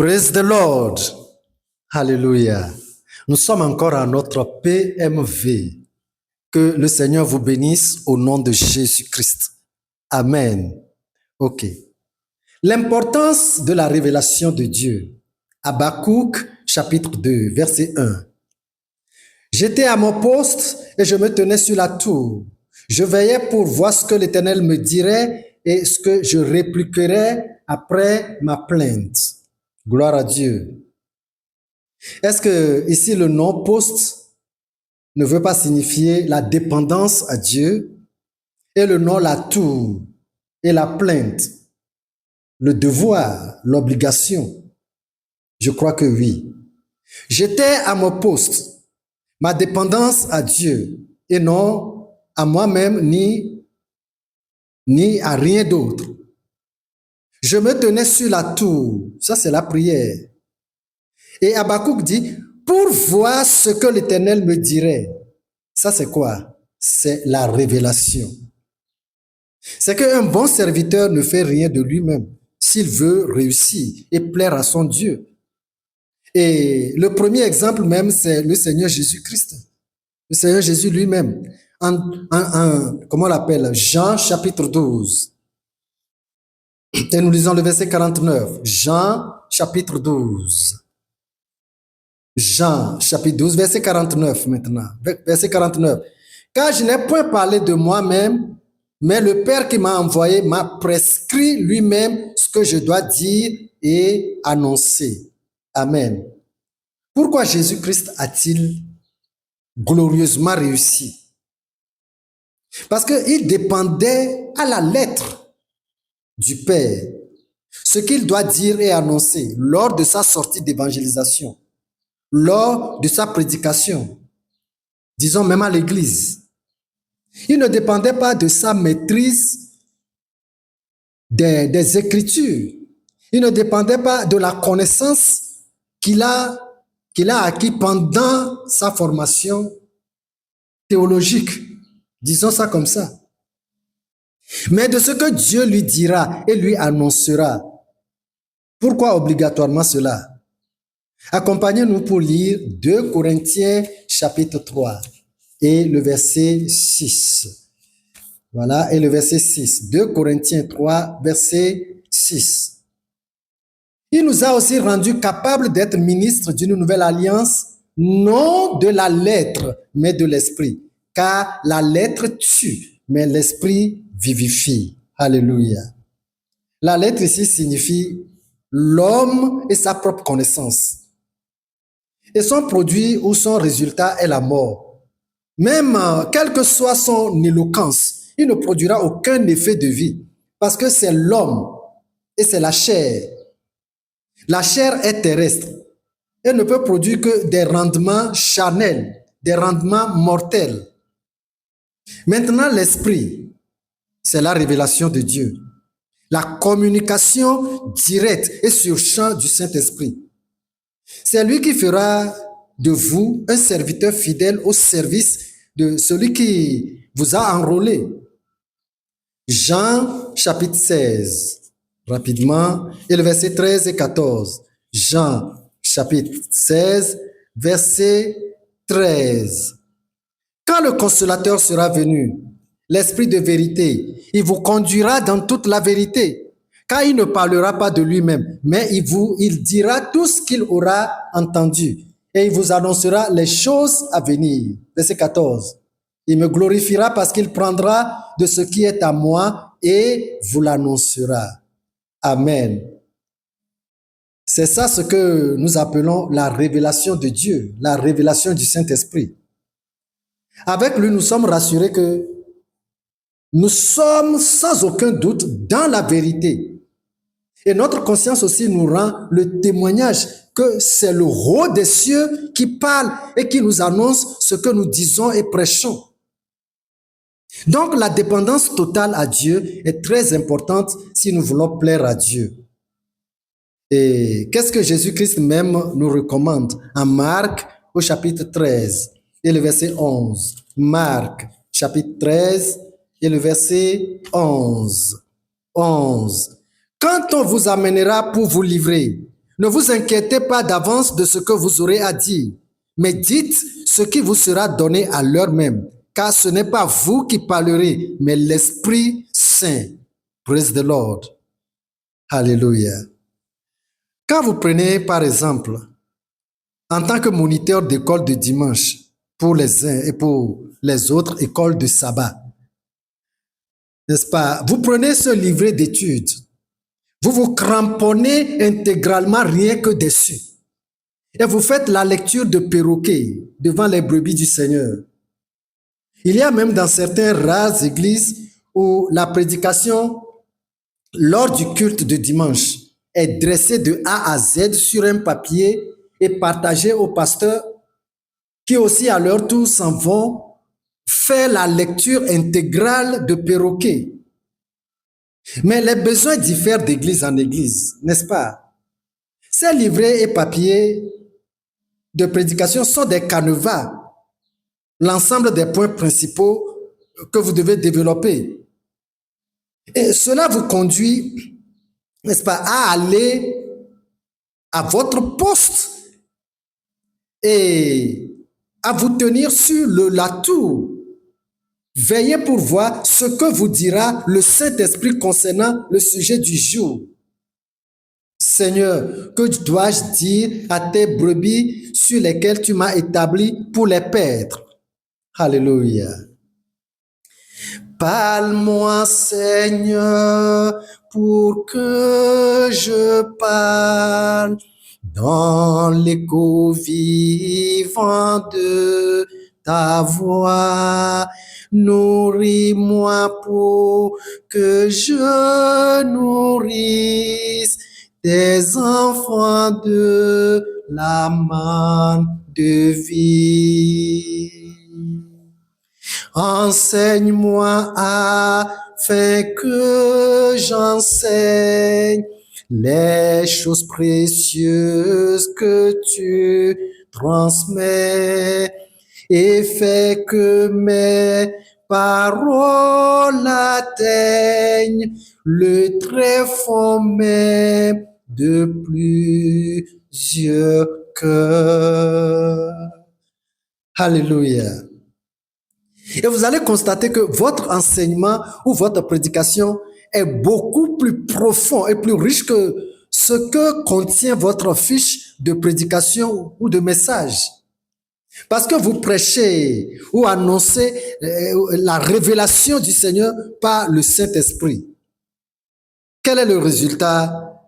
Praise the Lord. Hallelujah. Nous sommes encore à notre PMV. Que le Seigneur vous bénisse au nom de Jésus-Christ. Amen. OK. L'importance de la révélation de Dieu. Habakkuk, chapitre 2, verset 1. J'étais à mon poste et je me tenais sur la tour. Je veillais pour voir ce que l'Éternel me dirait et ce que je répliquerais après ma plainte. Gloire à Dieu. Est-ce que ici le nom poste ne veut pas signifier la dépendance à Dieu et le nom la tour et la plainte, le devoir, l'obligation? Je crois que oui. J'étais à mon poste, ma dépendance à Dieu et non à moi-même ni à rien d'autre. Je me tenais sur la tour, ça c'est la prière. Et Habakkuk dit, pour voir ce que l'Éternel me dirait. Ça c'est quoi? C'est la révélation. C'est qu'un bon serviteur ne fait rien de lui-même s'il veut réussir et plaire à son Dieu. Et le premier exemple même, c'est le Seigneur Jésus-Christ. Le Seigneur Jésus lui-même. Comment on l'appelle? Jean chapitre 12. Et nous lisons le verset 49. Jean chapitre 12. Jean chapitre 12, verset 49 maintenant. Verset 49. Car je n'ai point parlé de moi-même, mais le Père qui m'a envoyé m'a prescrit lui-même ce que je dois dire et annoncer. Amen. Pourquoi Jésus-Christ a-t-il glorieusement réussi? Parce qu'il dépendait à la lettre du Père ce qu'il doit dire et annoncer lors de sa sortie d'évangélisation, lors de sa prédication, disons même à l'église. Il ne dépendait pas de sa maîtrise des Écritures. Il ne dépendait pas de la connaissance qu'il a acquis pendant sa formation théologique. Disons ça comme ça. Mais de ce que Dieu lui dira et lui annoncera. Pourquoi obligatoirement cela? Accompagnez-nous pour lire 2 Corinthiens chapitre 3 et le verset 6. Voilà, et le verset 6. 2 Corinthiens 3, verset 6. Il nous a aussi rendus capables d'être ministres d'une nouvelle alliance, non de la lettre, mais de l'esprit. Car la lettre tue, mais l'esprit vivifie. Alléluia. La lettre ici signifie l'homme et sa propre connaissance. Et son produit ou son résultat est la mort. Même quelle que soit son éloquence, il ne produira aucun effet de vie parce que c'est l'homme et c'est la chair. La chair est terrestre. Elle ne peut produire que des rendements charnels, des rendements mortels. Maintenant, l'esprit, c'est la révélation de Dieu. La communication directe et sur champ du Saint-Esprit. C'est lui qui fera de vous un serviteur fidèle au service de celui qui vous a enrôlé. Jean chapitre 16, rapidement, et le verset 13 et 14. Jean chapitre 16, verset 13. Quand le consolateur sera venu, l'Esprit de vérité, il vous conduira dans toute la vérité. Car il ne parlera pas de lui-même, mais il dira tout ce qu'il aura entendu. Et il vous annoncera les choses à venir. Verset 14. Il me glorifiera parce qu'il prendra de ce qui est à moi et vous l'annoncera. Amen. C'est ça ce que nous appelons la révélation de Dieu, la révélation du Saint-Esprit. Avec lui, nous sommes rassurés que nous sommes sans aucun doute dans la vérité. Et notre conscience aussi nous rend le témoignage que c'est le roi des cieux qui parle et qui nous annonce ce que nous disons et prêchons. Donc la dépendance totale à Dieu est très importante si nous voulons plaire à Dieu. Et qu'est-ce que Jésus-Christ même nous recommande en Marc au chapitre 13 et le verset 11. Marc chapitre 13 et le verset 11. Quand on vous amènera pour vous livrer, Ne vous inquiétez pas d'avance de ce que vous aurez à dire, mais dites ce qui vous sera donné à l'heure même, car ce n'est pas vous qui parlerez, mais l'Esprit Saint. Praise the Lord. Alléluia. Quand vous prenez, par exemple, en tant que moniteur d'école de dimanche pour les uns et pour les autres écoles de sabbat, n'est-ce pas? Vous prenez ce livret d'études, vous vous cramponnez intégralement rien que dessus. Et vous faites la lecture de perroquet devant les brebis du Seigneur. Il y a même dans certaines rares églises où la prédication lors du culte de dimanche est dressée de A à Z sur un papier et partagée aux pasteurs qui aussi à leur tour s'en vont faire la lecture intégrale de perroquet. Mais les besoins diffèrent d'église en église, n'est-ce pas? Ces livrets et papiers de prédication sont des canevas, l'ensemble des points principaux que vous devez développer. Et cela vous conduit, n'est-ce pas, à aller à votre poste et à vous tenir sur la tour. Veillez pour voir ce que vous dira le Saint-Esprit concernant le sujet du jour. Seigneur, que dois-je dire à tes brebis sur lesquelles tu m'as établi pour les paître? Alléluia. Parle-moi, Seigneur, pour que je parle dans l'écho vivant de ta voix. Nourris-moi pour que je nourrisse tes enfants de la manne de vie. Enseigne-moi afin que j'enseigne les choses précieuses que tu transmets et fais que mes paroles atteignent le tréfonds même de plusieurs cœurs. Alléluia. Et vous allez constater que votre enseignement ou votre prédication est beaucoup plus profond et plus riche que ce que contient votre fiche de prédication ou de message. Parce que vous prêchez ou annoncez la révélation du Seigneur par le Saint-Esprit. Quel est le résultat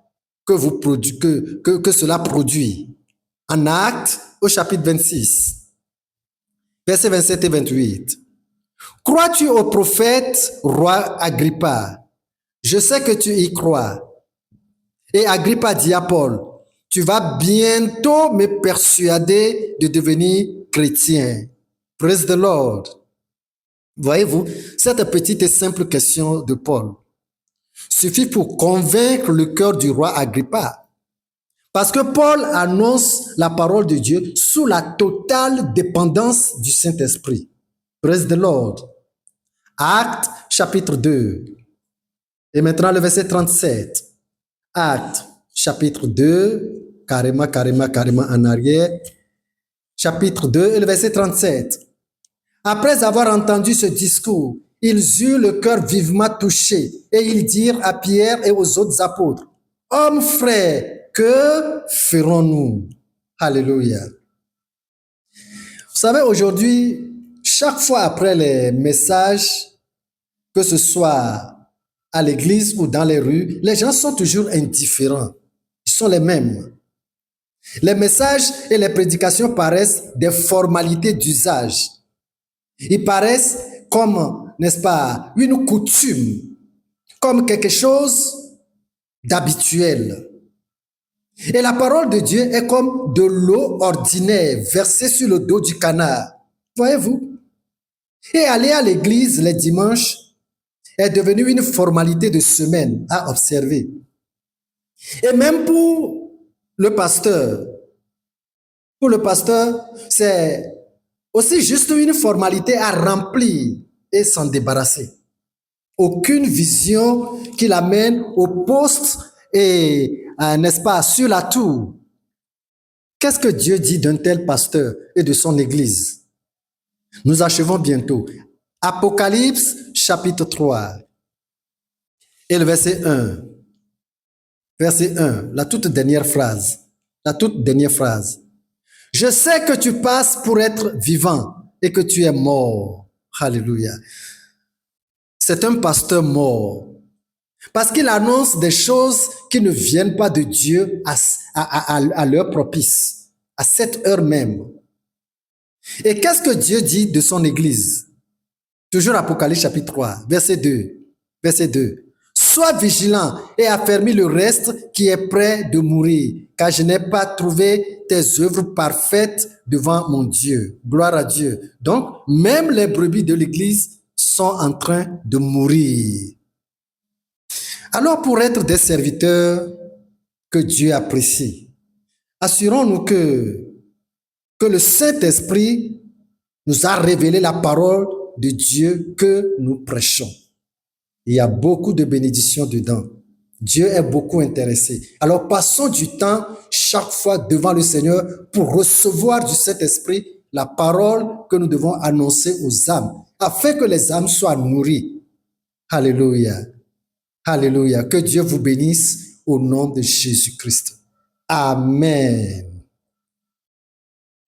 que cela produit? En Actes, au chapitre 26, versets 27 et 28. Crois-tu au prophète, roi Agrippa? Je sais que tu y crois. Et Agrippa dit à Paul, tu vas bientôt me persuader de devenir chrétien. Praise the Lord. Voyez-vous, cette petite et simple question de Paul suffit pour convaincre le cœur du roi Agrippa. Parce que Paul annonce la parole de Dieu sous la totale dépendance du Saint-Esprit. Praise the Lord. Actes, chapitre 2. Et maintenant le verset 37. Actes, chapitre 2, carrément en arrière. Chapitre 2 et le verset 37. Après avoir entendu ce discours, ils eurent le cœur vivement touché et ils dirent à Pierre et aux autres apôtres, « Hommes frères, que ferons-nous? » Alléluia. Vous savez, aujourd'hui, chaque fois après les messages, que ce soit à l'église ou dans les rues, les gens sont toujours indifférents. Ils sont les mêmes. Les messages et les prédications paraissent des formalités d'usage. Ils paraissent comme, n'est-ce pas, une coutume, comme quelque chose d'habituel. Et la parole de Dieu est comme de l'eau ordinaire versée sur le dos du canard. Voyez-vous? Et aller à l'église les dimanches est devenu une formalité de semaine à observer. Et même pour le pasteur, c'est aussi juste une formalité à remplir et s'en débarrasser. Aucune vision qui l'amène au poste et, n'est-ce pas, sur la tour. Qu'est-ce que Dieu dit d'un tel pasteur et de son église? Nous achevons bientôt. Apocalypse chapitre 3 et le verset 1. Verset 1, la toute dernière phrase. La toute dernière phrase. Je sais que tu passes pour être vivant et que tu es mort. Alléluia. C'est un pasteur mort. Parce qu'il annonce des choses qui ne viennent pas de Dieu à l'heure propice, à cette heure même. Et qu'est-ce que Dieu dit de son église? Toujours Apocalypse chapitre 3, verset 2. Verset 2. Sois vigilant et affermis le reste qui est prêt de mourir, car je n'ai pas trouvé tes œuvres parfaites devant mon Dieu. Gloire à Dieu. Donc, même les brebis de l'église sont en train de mourir. Alors, pour être des serviteurs que Dieu apprécie, assurons-nous que le Saint-Esprit nous a révélé la parole de Dieu que nous prêchons. Il y a beaucoup de bénédictions dedans. Dieu est beaucoup intéressé. Alors, passons du temps chaque fois devant le Seigneur pour recevoir du Saint-Esprit la parole que nous devons annoncer aux âmes, afin que les âmes soient nourries. Alléluia. Alléluia. Que Dieu vous bénisse au nom de Jésus-Christ. Amen.